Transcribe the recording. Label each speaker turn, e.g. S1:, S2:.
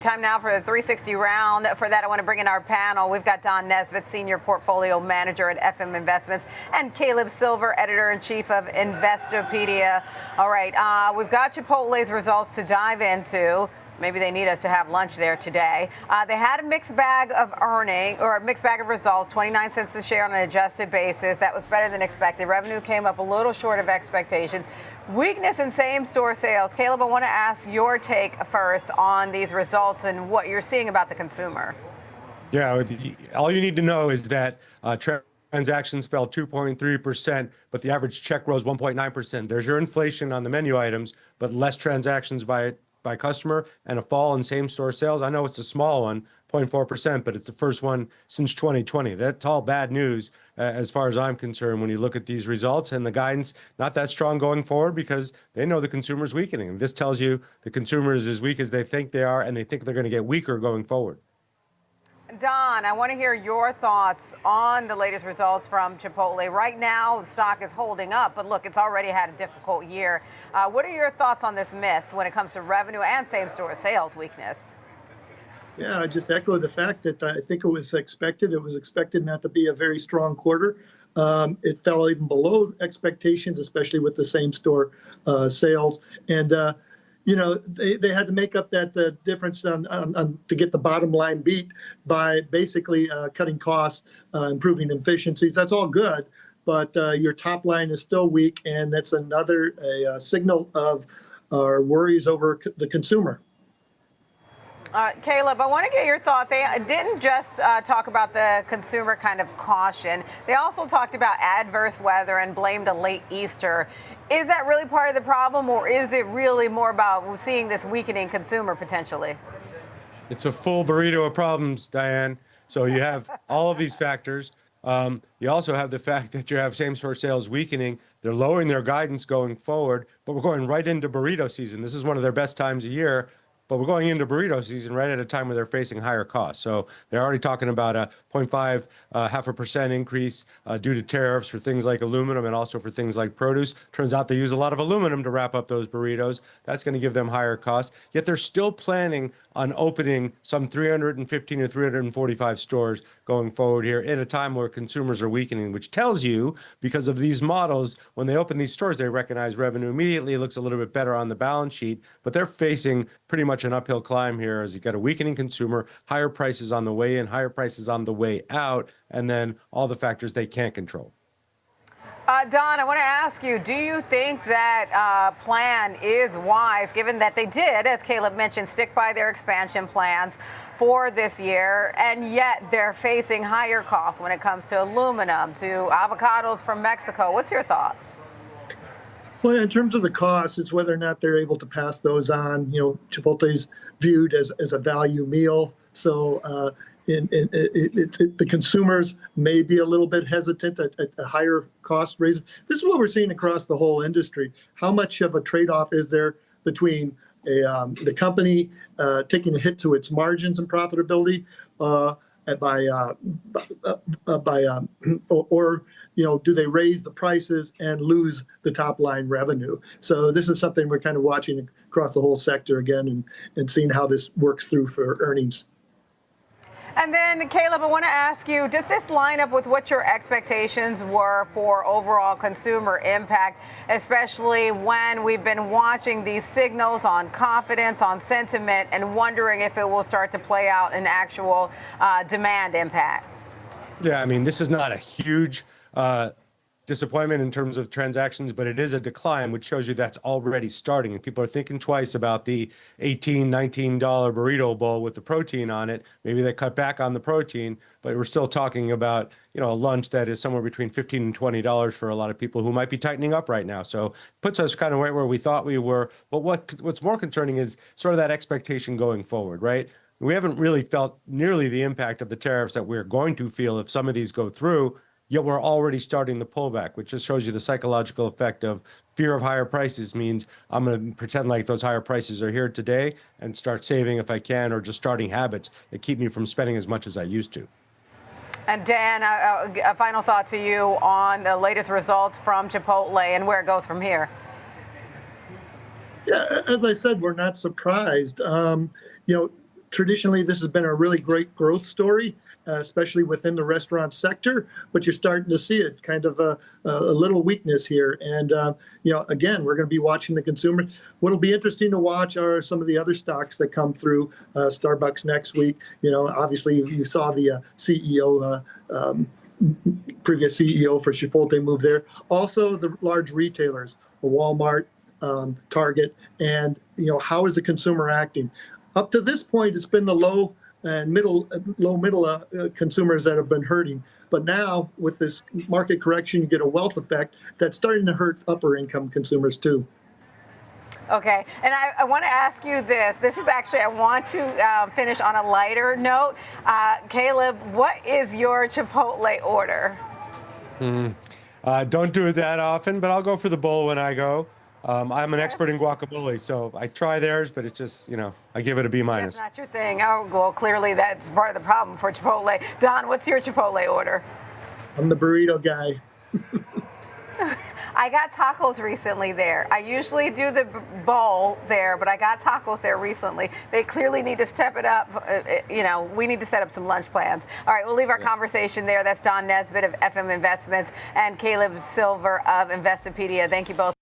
S1: Time now for the 360 round. For that, I want to bring in our panel. We've got Don Nesbitt, Senior Portfolio Manager at FM Investments, and Caleb Silver, Editor-in-Chief of Investopedia. All right, we've got Chipotle's results to dive into. Maybe they need us to have lunch there today. They had a mixed bag of results, 29 cents a share on an adjusted basis. That was better than expected. Revenue came up a little short of expectations. Weakness in same-store sales. Caleb, I want to ask your take first on these results and what you're seeing about the consumer.
S2: Yeah, all you need to know is that transactions fell 2.3%, but the average check rose 1.9%. There's your inflation on the menu items, but less transactions by customer and a fall in same-store sales. I know it's a small one, 0.4%, but it's the first one since 2020. That's all bad news as far as I'm concerned when you look at these results, and the guidance not that strong going forward because they know the consumer's weakening. This tells you the consumer is as weak as they think they are, and they think they're going to get weaker going forward.
S1: Don, I want to hear your thoughts on the latest results from Chipotle. Right now, the stock is holding up, but look, it's already had a difficult year. What are your thoughts on this miss when it comes to revenue and same-store sales weakness?
S3: Yeah, I just echo the fact that I think it was expected. It was expected not to be a very strong quarter. It fell even below expectations, especially with the same-store sales. And they had to make up that difference to get the bottom line beat by basically cutting costs, improving efficiencies. That's all good, but your top line is still weak, and that's another signal of our worries over the consumer.
S1: Caleb, I want to get your thought. They didn't just talk about the consumer kind of caution. They also talked about adverse weather and blamed a late Easter. Is that really part of the problem, or is it really more about seeing this weakening consumer potentially?
S2: It's a full burrito of problems, Diane. So you have all of these factors. You also have the fact that you have same-store sales weakening. They're lowering their guidance going forward, but we're going right into burrito season. This is one of their best times of year. But we're going into burrito season right at a time where they're facing higher costs. So they're already talking about a 0.5% increase due to tariffs for things like aluminum and also for things like produce. Turns out they use a lot of aluminum to wrap up those burritos. That's going to give them higher costs. Yet they're still planning on opening some 315 to 345 stores going forward here in a time where consumers are weakening, which tells you, because of these models, when they open these stores, they recognize revenue immediately. It looks a little bit better on the balance sheet, but they're facing pretty much an uphill climb here as you got a weakening consumer, higher prices on the way in, higher prices on the way out, and then all the factors they can't control.
S1: Don, I want to ask you, do you think that plan is wise, given that they did, as Caleb mentioned, stick by their expansion plans for this year, and yet they're facing higher costs when it comes to aluminum, to avocados from Mexico? What's your thought?
S3: Well, in terms of the costs, it's whether or not they're able to pass those on. Chipotle's viewed as a value meal. So the consumers may be a little bit hesitant at a higher cost raise. This is what we're seeing across the whole industry. How much of a trade-off is there between the company taking a hit to its margins and profitability do they raise the prices and lose the top line revenue? So this is something we're kind of watching across the whole sector again and seeing how this works through for earnings.
S1: And then, Caleb, I want to ask you, does this line up with what your expectations were for overall consumer impact, especially when we've been watching these signals on confidence, on sentiment, and wondering if it will start to play out in actual demand impact?
S2: Yeah, I mean, this is not a huge disappointment in terms of transactions, but it is a decline, which shows you that's already starting. And people are thinking twice about the $18, $19 burrito bowl with the protein on it. Maybe they cut back on the protein, but we're still talking about, a lunch that is somewhere between $15 and $20 for a lot of people who might be tightening up right now. So puts us kind of right where we thought we were. But what's more concerning is sort of that expectation going forward, right? We haven't really felt nearly the impact of the tariffs that we're going to feel if some of these go through. Yet we're already starting the pullback, which just shows you the psychological effect of fear of higher prices means I'm going to pretend like those higher prices are here today and start saving if I can, or just starting habits that keep me from spending as much as I used to.
S1: And Dan, a final thought to you on the latest results from Chipotle and where it goes from here.
S3: Yeah, as I said, we're not surprised. Traditionally, this has been a really great growth story, especially within the restaurant sector, but you're starting to see it kind of a little weakness here. And, again, we're going to be watching the consumer. What'll be interesting to watch are some of the other stocks that come through Starbucks next week. Obviously you saw the CEO, previous CEO for Chipotle move there. Also the large retailers, Walmart, Target, and, how is the consumer acting? Up to this point, it's been the low middle consumers that have been hurting. But now, with this market correction, you get a wealth effect that's starting to hurt upper income consumers too.
S1: Okay, and I want to ask you this. This is actually, I want to finish on a lighter note. Caleb, what is your Chipotle order?
S2: Don't do it that often, but I'll go for the bowl when I go. I'm an expert in guacamole, so I try theirs, but it's just, I give it a B-.
S1: That's not your thing. Oh, well, clearly that's part of the problem for Chipotle. Don, what's your Chipotle order?
S3: I'm the burrito guy.
S1: I got tacos recently there. I usually do the bowl there, but I got tacos there recently. They clearly need to step it up. We need to set up some lunch plans. All right, we'll leave our conversation there. That's Don Nesbitt of FM Investments and Caleb Silver of Investopedia. Thank you both.